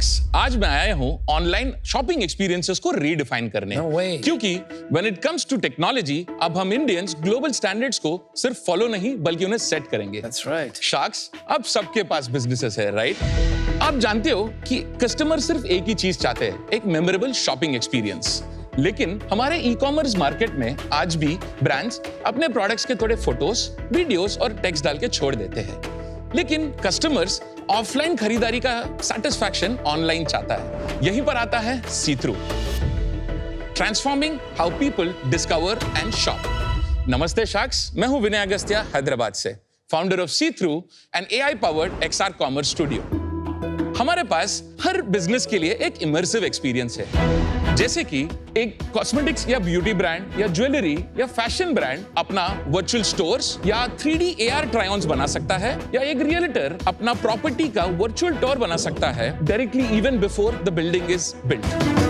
Sharks, आज मैं आया हूं ऑनलाइन शॉपिंग एक्सपीरियंसेस को रीडिफाइन करने। No way. क्योंकि when it comes to technology, अब हम इंडियंस ग्लोबल स्टैंडर्ड्स को सिर्फ फॉलो नहीं बल्कि उन्हें सेट करेंगे। That's right. शार्क्स, अब सबके पास बिजनेसेस है, राइट? आप जानते हो कि कस्टमर सिर्फ एक ही चीज चाहते हैं, एक मेमोरेबल शॉपिंग एक्सपीरियंस। लेकिन हमारे ई कॉमर्स मार्केट में आज भी ब्रांड्स अपने प्रोडक्ट्स के थोड़े फोटोज, वीडियोस और टेक्स्ट डाल के छोड़ देते हैं। लेकिन कस्टमर्स ऑफलाइन खरीदारी का सैटिस्फैक्शन ऑनलाइन चाहता है। यहीं पर आता है see through, transforming how people discover and shop. नमस्ते शार्क्स, मैं हूं विनय अगस्त्या, हैदराबाद से, founder of see through and AI powered XR commerce studio. हमारे पास हर बिजनेस के लिए एक इमर्सिव एक्सपीरियंस है। जैसे कि एक कॉस्मेटिक्स या ब्यूटी ब्रांड या ज्वेलरी या फैशन ब्रांड अपना वर्चुअल स्टोर्स या 3D AR ट्राई-ऑन्स बना सकता है, या एक रियल्टर अपना प्रॉपर्टी का वर्चुअल टूर बना सकता है directly even before the building is built.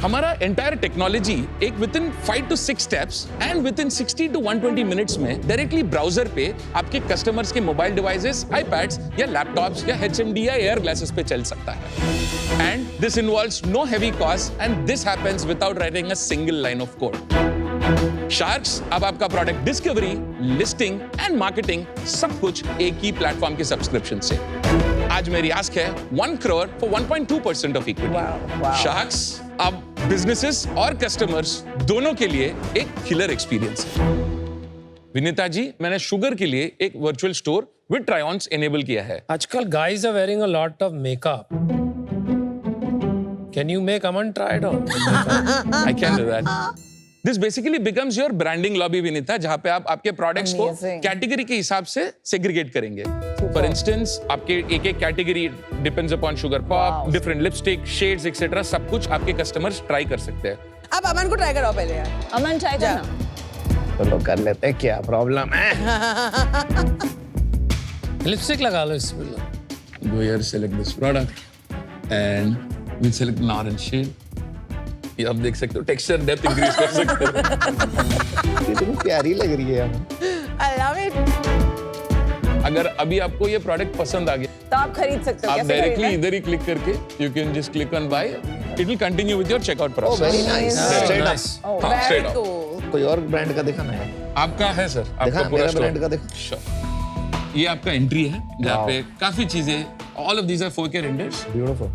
हमारा एंटायर टेक्नोलॉजी एक within 5 to 6 steps and within 60 to 120 minutes में डायरेक्टली ब्राउजर पे आपके कस्टमर्स के मोबाइल डिवाइसेस, आईपैड्स या लैपटॉप्स या HMD या एयर ग्लासेस पे चल सकता है। And this involves no heavy cost and this happens without writing a single line of code. Sharks, अब आपका product discovery, listing and marketing सब कुछ एक ही प्लेटफॉर्म के सब्सक्रिप्शन से। आज मेरी आस्क है 1 crore for 1.2% of equity. Sharks, अब बिजनेसेस और कस्टमर्स दोनों के लिए एक किलर एक्सपीरियंस है। विनीता जी, मैंने शुगर के लिए एक वर्चुअल स्टोर विद ट्राई-ऑन्स एनेबल किया है। आजकल guys are wearing a lot of makeup. Can you make Aman try it on? I can do that. This basically becomes your branding lobby, Vinita, जहां पे आप आपके प्रोडक्ट्स को कैटेगरी के हिसाब से सेग्रीगेट करेंगे। फॉर इंस्टेंस, आपके एक एक category depends upon sugar pop, different lipstick, shades etcetera, सब कुछ आपके कस्टमर्स ट्राई कर सकते हैं। अब अमन को ट्राई कराओ पहले यार। अमन ट्राई करना। चलो कर लेते हैं, क्या प्रॉब्लम है? लिपस्टिक लगा लो इसमें। Go here, select this product and we'll select an orange shade. ये आप देख सकते हो, टेक्सचर डेप्थ इंक्रीज कर सकते हो। कितनी प्यारी लग रही है यार। I love it. अगर अभी आपको ये प्रोडक्ट पसंद आ गया, तो आप खरीद सकते हो। आप कैसे डायरेक्टली खरीदना? इधर ही क्लिक करके you can just click on buy, it will continue with your checkout Oh, process. very nice. Straight up. Oh, हाँ, very straight up। cool. कोई और ब्रांड का दिखाना है? आपका है सर, आपका दिखा, पूरा मेरा स्टोर। ब्रांड का दिखा। Sure। ये आपका एंट्री है जहाँ Wow. पे काफी चीजें, all of these are 4K renders Beautiful.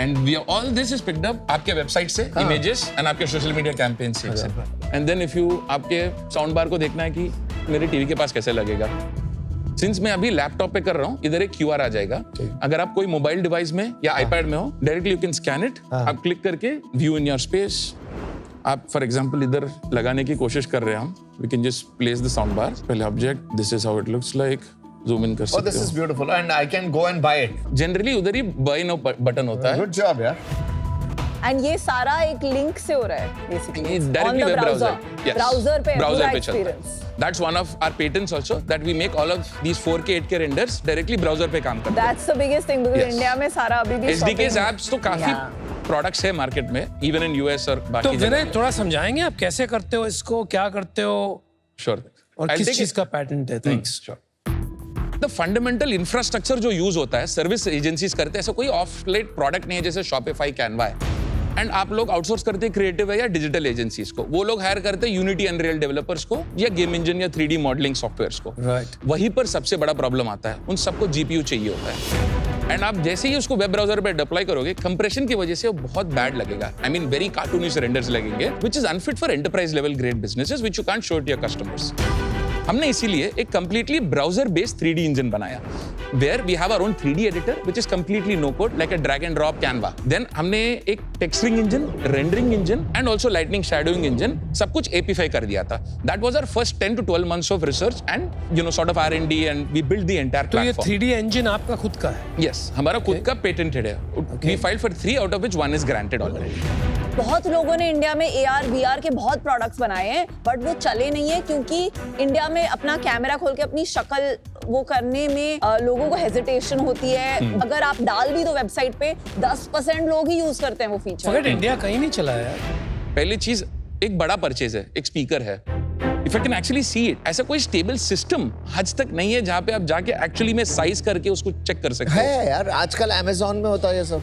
and we are, all this is picked up आपके वेबसाइट से, images and आपके सोशल मीडिया कैंपेन से। And then if you आपके साउंड बार को देखना है कि मेरे टीवी के पास कैसे लगेगा, सिंस मैं अभी लैपटॉप पे कर रहा हूँ, इधर एक QR आ जाएगा। अगर आप कोई मोबाइल डिवाइस में या आईपैड में हो, directly you can scan it. आप क्लिक करके व्यू इन योर स्पेस, आप फॉर एग्जांपल इधर लगाने की कोशिश कर रहे हैं हम, we can just place the sound bar. पहले object, this is how it looks like, zoom in कर Oh, this सकते is हो। beautiful and I can go and buy it. Generally उधर ही बाय नाउ बटन होता है। Good job यार। And ये सारा एक लिंक से हो रहा है basically Directly web browser. Yes. Browser पे Browser पूरा पे चलता है। Experience. That's one of our patents also, that we make all of these 4K 8K renders directly browser पे काम करते हैं। That's the biggest thing, because Yes. India में सारा अभी भी SDKs apps तो काफी Yeah. प्रोडक्ट्स है मार्केट में, इवन इन US और तो बाकी विनय, थोड़ा समझाएंगे आप कैसे करते हो इसको, क्या करते हो श्योर। और किस चीज का पैटेंट है? थैंक्स। द फंडामेंटल इंफ्रास्ट्रक्चर जो यूज होता है, सर्विस एजेंसीज करते हैं, ऐसा कोई ऑफ लेट प्रोडक्ट नहीं है जैसे शॉपिफाई, कैनवा है। एंड आप लोग आउटसोर्स करते हैं क्रिएटिव है या डिजिटल एजेंसीज को, वो लोग हायर करते हैं यूनिटी अनरियल डेवलपर्स को या गेम इंजन या 3D मॉडलिंग सॉफ्टवेयर्स को। Right. वहीं पर सबसे बड़ा प्रॉब्लम आता है, उन सबको GPU चाहिए होता है। एंड आप जैसे ही उसको वेब ब्राउजर पे डिप्लॉय करोगे, कंप्रेशन की वजह से वो बहुत बैड लगेगा। I mean very cartoonish renders लगेंगे, which is unfit for enterprise level grade businesses, which you can't show to your customers. हमने इसीलिए एक completely browser based 3D engine बनाया, where we have our own 3D editor which is completely no code, like a drag and drop Canva. Then हमने एक texturing engine, rendering engine and also lightning shadowing engine, सब कुछ APIfy कर दिया था। That was our first 10 to 12 months of research and you know sort of R&D, and we build the entire तो ये platform. 3D engine आपका खुद का है? यस, हमारा खुद का पेटेंटेड है। We filed for 3 out of which 1 is granted already। बहुत लोगों ने इंडिया में AR VR के बहुत प्रोडक्ट्स बनाए हैं, बट वो चले नहीं है क्योंकि इंडिया में अपना कैमरा खोल के अपनी शक्ल वो करने में लोगों को हेजिटेशन होती है। अगर आप डाल भी दो वेबसाइट पे, 10% लोग ही यूज करते हैं वो फीचर। फॉरगेट इंडिया कहीं नहीं चला है यार। पहली चीज, एक बड़ा परचेज है, एक स्पीकर है। If I can actually see it, ऐसा कोई स्टेबल सिस्टम आज तक नहीं है जहां पे आप जाके एक्चुअली में साइज करके उसको चेक कर सकते हो। है यार, आजकल Amazon में होता है ये सब।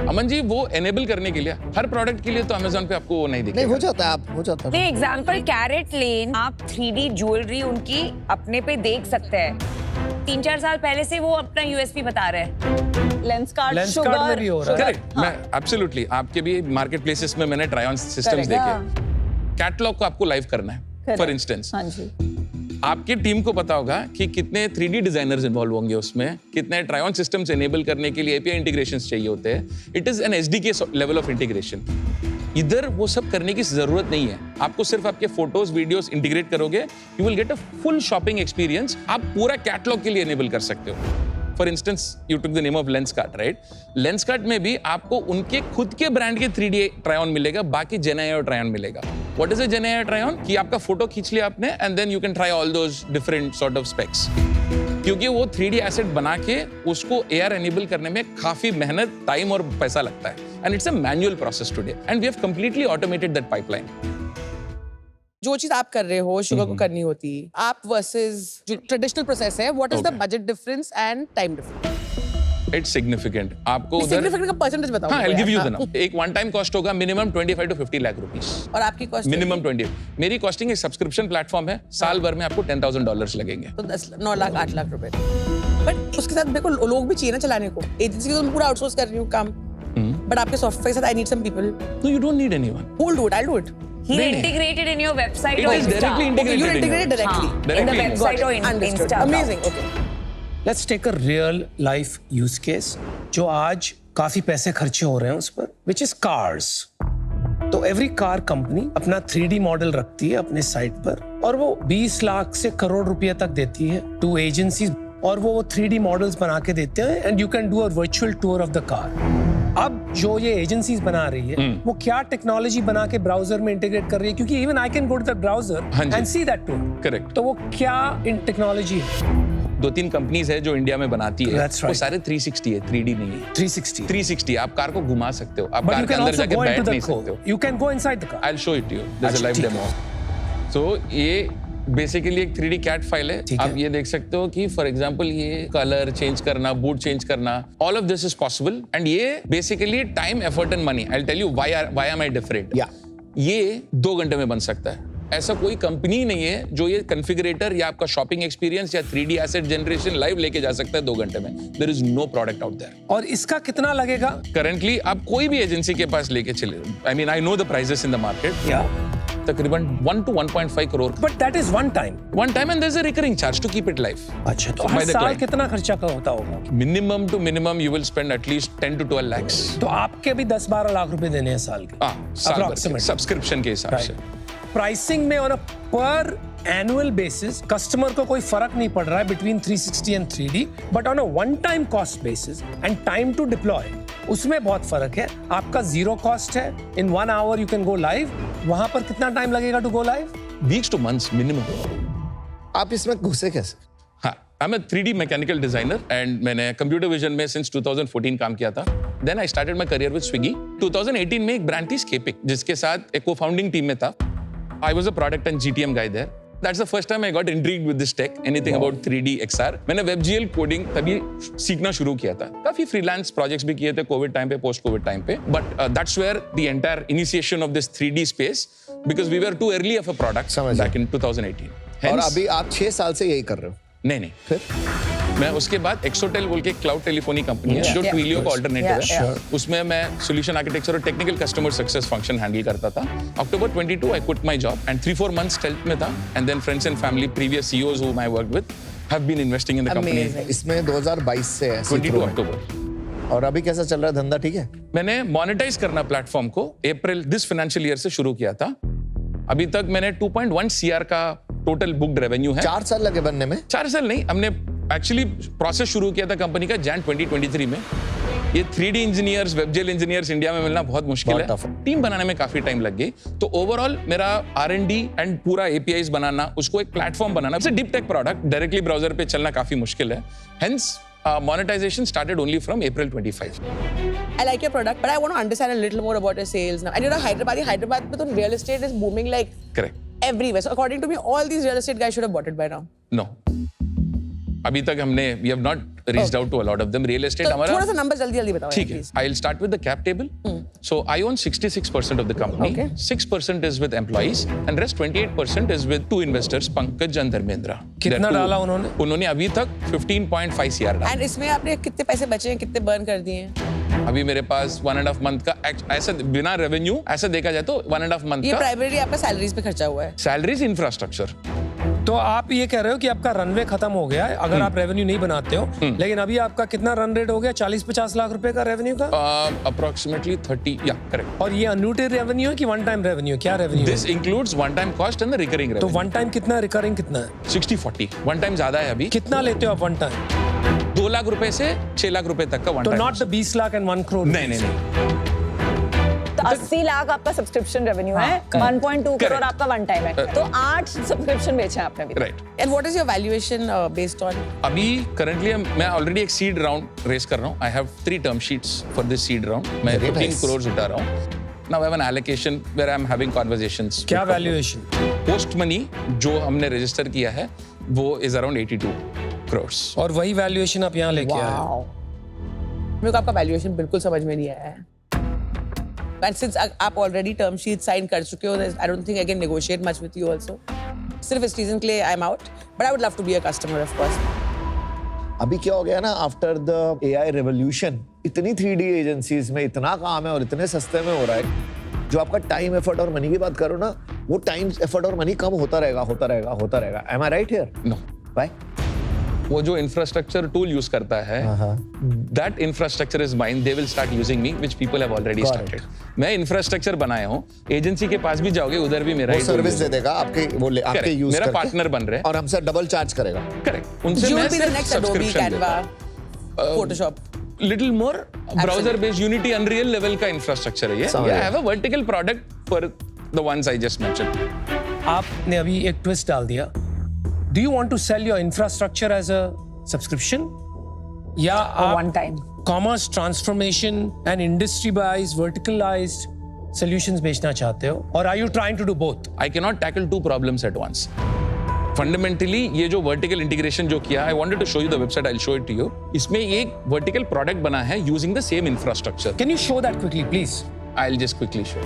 अमन जी वो एनेबल करने के लिए हर प्रोडक्ट के लिए तो अमेजोन पे आपको वो नहीं नहीं दिखेगा। हो जाता है, आप हो जाता है। नहीं, एग्जाम्पल कैरेट लेन, आप 3D ज्वेलरी उनकी अपने पे देख सकते हैं। 3-4 साल पहले से वो अपना यूएसपी बता रहे हैं। लेंस कार्ड, लेंस कार्ड में भी हो रहा है। करेक्ट, मैं एब्सोल्युटली आपके भी मार्केट प्लेसेस में मैंने ट्राई ऑन सिस्टम्स Correct, देखे। कैटलॉग को आपको लाइव करना है फॉर इंस्टेंस। हाँ जी, आपकी टीम को पता होगा कि कितने 3D डिजाइनर्स इन्वॉल्व होंगे उसमें, कितने ट्राई ऑन सिस्टम्स एनेबल करने के लिए एपीआई इंटीग्रेशंस चाहिए होते हैं। It is an SDK level of integration. इधर वो सब करने की जरूरत नहीं है, आपको सिर्फ आपके फोटोज वीडियोस इंटीग्रेट करोगे, you will get a full shopping experience. आप पूरा कैटलॉग के लिए एनेबल कर सकते हो। For instance you took the name of Lenskart, right? Lenskart में भी आपको उनके खुद के ब्रांड के 3D ट्राई ऑन मिलेगा, बाकी जेनआईओ ट्राई ऑन मिलेगा। What is a GenAI try on? कि आपका फोटो खींच लिया आपने and then you can try all those different sort of specs. क्योंकि वो 3D एसेट बना के उसको AR एनेबल करने में काफी मेहनत, टाइम और पैसा लगता है, and it's a manual process today, and we have completely automated that pipeline. जो चीज आप कर रहे हो शुगर को करनी होती है, आप वर्सेस जो ट्रेडिशनल प्रोसेस है, what is the Okay. Budget difference and time difference? It's significant. आपको उधर सिग्निफिकेंट का परसेंटेज बताओ। हाँ, I'll मुझे give you यार। the number। एक वन टाइम कॉस्ट होगा मिनिमम 25 to 50 लाख रुपीस। और आपकी कॉस्ट मिनिमम 20। मेरी कॉस्टिंग एक सब्सक्रिप्शन प्लेटफॉर्म है, साल भर में आपको $10,000 लगेंगे। तो 9 लाख 8 लाख रुपए। बट उसके साथ मेरे को लोग भी चाहिए ना चलाने को। एजेंसी को तो मैं पूरा आउटसोर्स कर रही हूँ काम, बट आपके सॉफ्टवेयर के साथ I need some people. No, you don't need anyone. Who will do it? I do it. He नहीं, नहीं। integrated in your website It or is Insta. directly integrated. You in integrated your- directly. In the Directly website or in Understood. Insta. Amazing. Okay. Let's take a real life use case जो आज काफी पैसे खर्चे हो रहे हैं उस पर, विच इज कार्स। तो एवरी कार कंपनी अपना 3D मॉडल रखती है अपने साइट पर, और वो 20 लाख से करोड़ रुपए तक देती है टू एजेंसीज, और वो 3D मॉडल्स बना के देते हैं, and you can do a virtual tour of the car. अब जो ये एजेंसीज बना रही है वो क्या टेक्नोलॉजी बना के ब्राउजर में इंटीग्रेट कर रही है, क्योंकि even I can go to the browser हाँ जी। And see that tour. Correct. तो वो क्या इन टेक्नोलॉजी है? 2-3 कंपनीज है जो इंडिया में बनाती है। That's वो right. सारे 360 है, 3D नहीं है। 360। 360 आप कार को घुमा सकते हो, आप But कार you के can अंदर also जाके go into बैठ the नहीं सकते हो। core. You can go inside the car. I'll show it to you. There's a अच्छा, live ठीक demo. So ये बेसिकली एक 3D कैट फाइल है। ठीक है। आप ये देख सकते हो कि फॉर एग्जांपल ये कलर चेंज करना, बूट चेंज करना, all of this is possible, and ये basically time, effort and money. I will tell you why am I different. Yeah. ये 2 घंटे में बन सकता है। ऐसा कोई कंपनी नहीं है जो ये कॉन्फ़िगरेटर या आपका शॉपिंग एक्सपीरियंस या 3D एसेट जनरेशन लाइव लेके जा सकता है 2 घंटे में। There is no product out there. और इसका कितना लगेगा? करंटली आप कोई भी एजेंसी के पास लेके चले, I mean I know the prices in the market, या तकरीबन 1 to 1.5 crore but that is one time. one time, and there's a recurring charge to keep it live. अच्छा, तो By हर the साल client. कितना खर्चा का होता होगा? Minimum to minimum, you will spend at least 10 to 12 lakhs. तो आपके भी 10-12 लाख रुपए देने हैं साल के। साल भर के Approximate. सब्सक्रिप्शन के हिसाब से। प्राइसिंग में ऑन अ पर एनुअल बेसिस कस्टमर को कोई फर्क नहीं पड़ रहा है between 360 and 3D, but on a one time cost basis and time to deploy उसमें बहुत फर्क है। आपका जीरो कॉस्ट है, in 1 hour you can go live. वहां पर कितना टाइम लगेगा to go live? Weeks to months minimum. आप इसमें घुसे कैसे? हाँ, I'm a 3D mechanical designer and मैंने कंप्यूटर विजन में सिंस 2014 काम किया था। Then I started my career with Swiggy. 2018 में एक ब्रांड थी स्केपिक, जिसके साथ एक को-फाउंडिंग टीम में था। I was a product and GTM guy there. That's the first time I got intrigued with this tech, anything about 3D XR. मैंने WebGL कोडिंग तभी सीखना शुरू किया था। काफी फ्रीलांस प्रोजेक्ट्स भी किए थे कोविड टाइम पे, पोस्ट कोविड टाइम पे, but that's where the entire initiation of this 3D space, because we were too early of a product समझ बैक इन 2018। और Hence- अभी आप 6 साल से यही कर रहे हो? नहीं, फिर मैं उसके बाद एक्सोटेल बोल के क्लाउड टेलीफोनी कंपनी है जो ट्विलियो का ऑल्टरनेटिव है, उसमें मैं सोल्यूशन आर्किटेक्चर और technical customer success function handle करता था। October 22 I quit my job and 3-4 months stealth में था, and then friends and family, previous CEOs whom I worked with have been investing in the company. Amazing. इसमें 2022 से है 22 अक्टूबर। और अभी कैसा चल रहा है धंधा? ठीक है। मैंने मोनेटाइज करना प्लेटफॉर्म को अप्रैल दिस फाइनेंशियल ईयर से शुरू किया था। अभी तक मैंने 2.1 CR का टोटल बुक्ड रेवेन्यू है। 4 साल लगे बनने में? 4 साल नहीं, हमने एक्चुअली प्रोसेस शुरू किया था कंपनी का जैन 2023 में। ये 3D इंजीनियर्स, वेबजेल इंजीनियर्स इंडिया में मिलना बहुत मुश्किल बहुत tough है। है। टीम बनाने में काफी टाइम लग गई। तो ओवरऑल मेरा R&D एंड पूरा APIs बनाना, उसको एक platform banana, it's a deep tech product, directly browser पे चलना काफी मुश्किल है। Hence monetization started only from April 25. I like your product, but I want to understand a little more about your sales now. And you're a Hyderabad में तो real estate is booming like Correct. everywhere. So according to me, all these real estate guys should have bought it by now. No. अभी तक हमने we have not reached out to a lot of them. Real estate तो हमारा थोड़ा सा number जल्दी बताओ ठीक है. I'll start with the cap table. So I own 66% of the company. Okay. 6% is with employees, and rest 28% is with two investors, Pankaj and Dharmendra. कितना They're two- डाला उन्होंने? उन्होंने अभी तक 15.5 CR डाला. एंड इसमें आपने कितने पैसे बचे हैं, कितने बर्न कर दिए हैं? अभी मेरे पास 1.5 month का ऐसा बिना रेवेन्यू ऐसा देखा जाए तो 1.5 month ये का प्राइमरी आपका सैलरीज पे खर्चा हुआ है. Salaries infrastructure. तो आप ये कह रहे हो कि आपका रनवे खत्म हो गया है अगर आप रेवेन्यू नहीं बनाते हो, लेकिन अभी आपका कितना रन रेट हो गया? 40-50 लाख रुपए का रेवेन्यू का, अप्रोक्सीमेटली 30, या करेक्ट. और ये अन्यूटेड रेवेन्यू है कि वन टाइम रेवेन्यू? क्या revenue? This includes one time cost and the recurring तो रेवेन्यू. वन टाइम कितना, रिकरिंग कितना है? 60-40. वन टाइम ज्यादा है अभी. कितना लेते हो आप वन टाइम? 2 लाख रुपए से 6 लाख रुपए तक का वन तो time. Not the 20 lakh and 1 crore? नहीं नहीं नहीं. तो 80 लाख आपका सब्सक्रिप्शन रेवेन्यू है, 1.2 करोड़ आपका वन टाइम है, तो 8 सब्सक्रिप्शन बेचे हैं आपने अभी. Right. And what is your valuation based on? अभी करंटली मैं ऑलरेडी एक सीड राउंड रेस कर रहा हूँ. I have 3 term sheets for this seed round. मैं Very 15 nice. करोड़ उठा रहा हूँ. Now I have an allocation where I am having conversations. क्या वैल्यूएशन? पोस्ट मनी जो हमने रजिस्टर किया है वो इज अराउंड 82 crores. और वही वैल्यूएशन आप यहाँ लेके आए? वाओ, मेरे को आपका वैल्यूएशन बिल्कुल समझ में नहीं आया है. एंड सिंस आप ऑलरेडी टर्म शीट साइन कर चुके हो, I don't think I can negotiate much with you also. सिर्फ इस रीजन के लिए I am out, but I would love to be a customer of course. अभी क्या हो गया ना, आफ्टर द एआई रेवोल्यूशन इतनी 3D एजेंसीज में इतना काम है और इतने सस्ते में हो रहा है, जो आपका टाइम, एफर्ट और मनी की बात करो ना, वो टाइम, एफर्ट और मनी कम होता रहेगा. Am I right here? No. Why? वो जो इंफ्रास्ट्रक्चर टूल यूज करता है, that infrastructure is mine. They will start using me, which people have already Got started. मैं इंफ्रास्ट्रक्चर बनाया हूँ. एजेंसी के पास भी जाओगे, उधर भी मेरा वो ही सर्विस tool दे use देगा आपके, वो आपके Correct. यूज मेरा partner बन रहे हैं. और हमसे डबल चार्ज करेगा. करेक्ट. उनसे You मैं will be the सिर्फ next Adobe, subscription Canva, Photoshop. Little more browser based Unity Unreal level का इंफ्रास्ट्रक्चर है ये. समझ आई गया. Have a vertical product for the ones I just mentioned. आपने अभी एक ट्विस्ट डाल दिया. Do you want to sell your infrastructure as a subscription, या आप one time commerce transformation and industry wise वर्टिकलाइज्ड solutions बेचना चाहते हो, और are you trying to do both? I cannot tackle 2 problems at once. Fundamentally, ये जो vertical integration जो किया, I wanted to show you the website. I'll show it to you. इसमें एक vertical product बना है using the same infrastructure. Can you show that quickly please? I'll just quickly show.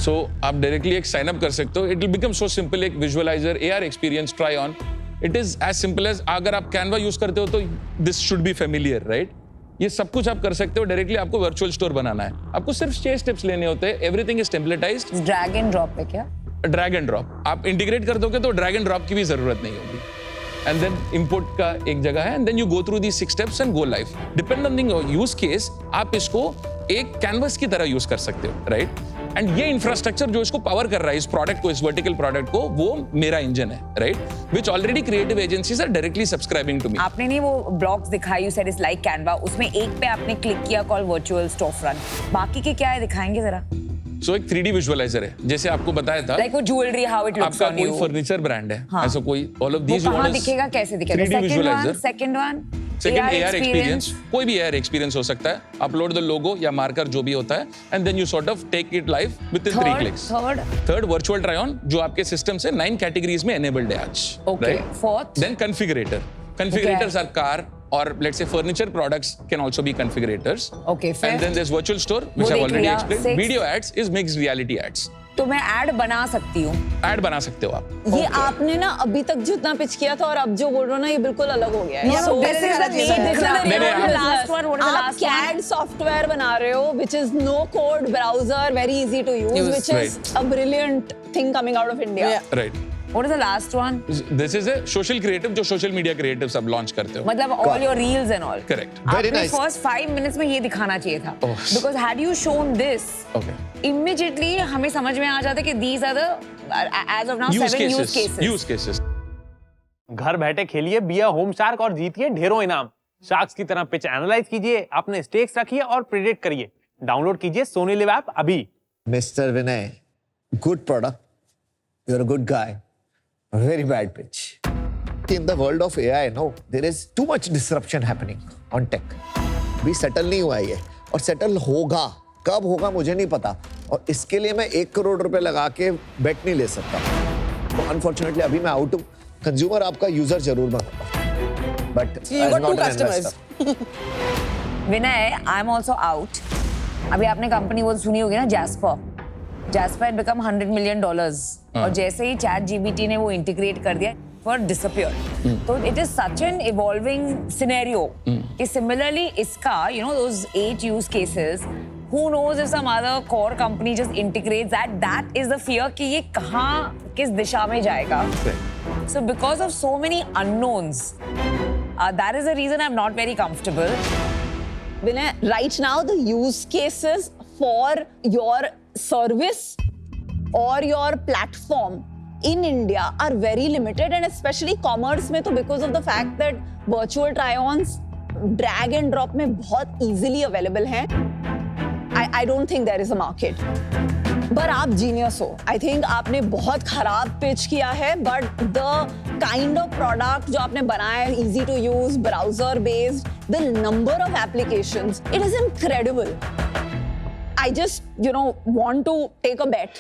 So आप directly एक sign up कर सकते हो. It will become so simple. एक visualizer, AR experience, try on. It is as simple as अगर आप Canva use करते हो तो this should be familiar, right? ये सब कुछ आप कर सकते हो. डायरेक्टली आपको वर्चुअल स्टोर बनाना है. आपको सिर्फ 6 स्टेप्स लेने होते हैं. Everything is templatized. Drag and drop पे क्या? ड्रैग एंड ड्रॉप आप इंटीग्रेट कर दोगे तो ड्रैग एंड ड्रॉप की भी जरूरत नहीं होगी. एंड देन इंपोर्ट का एक जगह है, and then you go through the 6 steps and go live. Depend on the use case आप इसको एक कैनवस की तरह यूज कर सकते हो, राइट? एंड ये इंफ्रास्ट्रक्चर जो इसको पावर कर रहा है, इस प्रोडक्ट को, इस वर्टिकल प्रोडक्ट को, वो मेरा इंजन है, right? Which already creative agencies are directly subscribing to me. आपने नहीं वो ब्लॉग्स दिखाई, you said it's like Canva, उसमें एक पे आपने क्लिक किया कॉल वर्चुअल स्टोर फ्रंट, बाकी के क्या है दिखाएंगे जरा? सो एक 3D विजुअलाइजर है, जैसे आपको बताया था. लाइक वो ज्वेलरी हाउ इट लुक्स आपका ऑन कोई यू. फर्नीचर ब्रांड है, हाँ. ऐसा कोई, ऑल ऑफ वो दीज कहाँ दिखेगा, कैसे दिखेगा? 3D visualiser. Second one second AR experience, कोई भी AR एक्सपीरियंस हो सकता है. अपलोड द लोगो या मार्कर जो भी होता है, and then you sort of take it live within 3 clicks. Third virtual try on, जो आपके सिस्टम से 9 कैटेगरीज में एनेबल्ड है आज. Okay. Fourth then configurator. Configurators are car or let's say furniture products can also be configurators. Okay, fair. And then there's virtual store, which वो I've देख already लिया. explained. Six. Video ads is mixed reality ads. तो मैं add बना सकती हूँ. Ad बना सकते हो आप. ये आपने ना अभी तक जितना पिच किया था और अब जो बोल रहे हो ना, ये बिल्कुल अलग हो गया है. No, no, So, this is the this is the नहीं, real नहीं, last one, what is the आप last one? CAD सॉफ्टवेयर बना रहे हो, which is no code browser, very easy to use, which is a brilliant thing coming out of India. Yeah. Right. What is the last one? This is a social creative, जो social media creatives आप launch करते हो. मतलब all your reels and all. Correct. Very आपने nice. first 5 minutes में ये दिखाना चाहिए था. Oh. Because had you shown this, Okay. immediately हमें समझ में आ जाता कि these are the as of now Use 7 use cases. cases. Use cases. घर बैठे खेलिए बिया होम शार्क और जीतिए ढेरों इनाम. शार्क्स की तरह पिच एनालाइज कीजिए, अपने स्टेक्स रखिए और प्रेडिक्ट करिए. डाउनलोड कीजिए सोनी लिव ऐप अभी. Mr. Vinay, good product. You're a good guy. A very bad pitch. In the world of AI, no, there is too much disruption happening on tech. भी settle नहीं हुआ है ये, और settle होगा. कब होगा मुझे नहीं पता, और इसके लिए मैं 1 करोड़ रुपए लगा के बेट नहीं ले सकता. तो अनफॉर्चुनेटली अभी मैं आउट हूँ. कंज्यूमर आपका यूजर जरूर बनूंगा, but You got 2 customers. Vinay, I am also out. अभी आपने कंपनी वो सुनी होगी ना, जैस्पर had become $100 million. और जैसे ही ChatGPT ने वो इंटीग्रेट कर दिया, for disappear. तो it is such an evolving scenario. कि similarly इसका, you know, those 8 use cases, who knows if some other core company just integrates that. That is the fear कि ये कहाँ, किस दिशा में जाएगा. So because of so many unknowns, that is the reason I'm not very comfortable. Vinay, right now the use cases for your service or your platform in India are very limited, and especially commerce में तो because of the fact that virtual try-ons drag and drop में बहुत easily available हैं. I don't think there is a market. पर आप genius हो. I think आपने बहुत खराब pitch किया है, but the kind of product जो आपने बनाया है, easy to use, browser based, the number of applications, it is incredible. I just, you know, want to take a bet.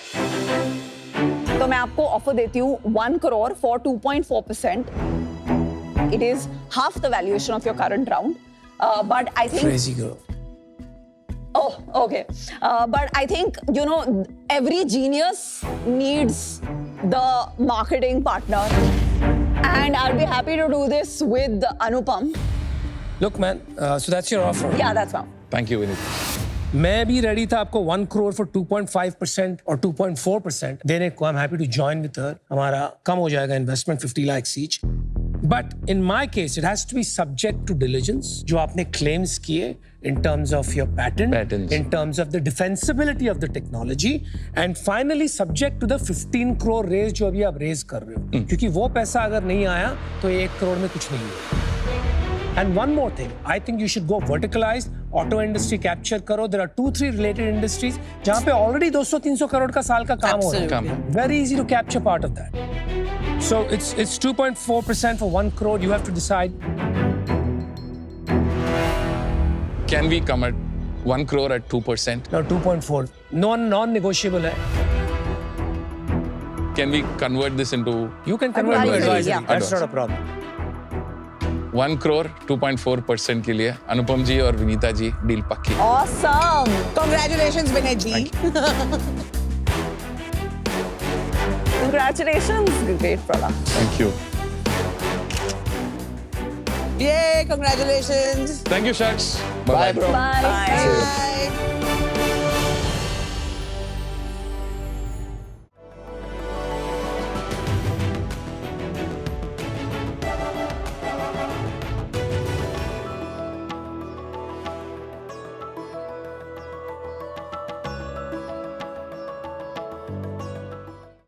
तो मैं आपको ऑफर देती हूँ 1 crore for 2.4%. It is half the valuation of your current round. But I think. Crazy girl. Oh, okay. But I think, you know, every genius needs the marketing partner. And I'll be happy to do this with Anupam. Look, man, so that's your offer. Yeah, that's one. Thank you, Vinit. मैं भी ready था आपको 1 crore for 2.5% और 2.4% देने को. I'm happy to join with her. हमारा कम हो जाएगा investment 50 lakhs each. But in my case, it has to be subject to diligence. जो आपने claims किए in terms of your Patents. in terms of the defensibility of the technology, and finally subject to the 15 crore raise जो अभी आप raise कर रहे हो. क्योंकि वो पैसा अगर नहीं आया तो 1 crore में कुछ नहीं है. And one more thing, I think you should go verticalized, auto industry capture करो. There are 2-3 related industries जहाँ पे already 200-300 करोड़ का साल का काम हो रहा है. Very easy to capture part of that. So it's 2.4% for 1 crore. You have to decide. Can we come at 1 crore at 2%? No, 2.4. Non-negotiable है. Can we convert this into You can convert to Advisory, advisory. yeah. That's not a problem. 1 crore 2.4% के लिए अनुपम जी और Vinita ji deal पक्की. Awesome. Congratulations, Vinay ji. Congratulations. Great product. Thank you. Yay, congratulations. Thank you, Shaks. Bye, bro. Bye. Bye.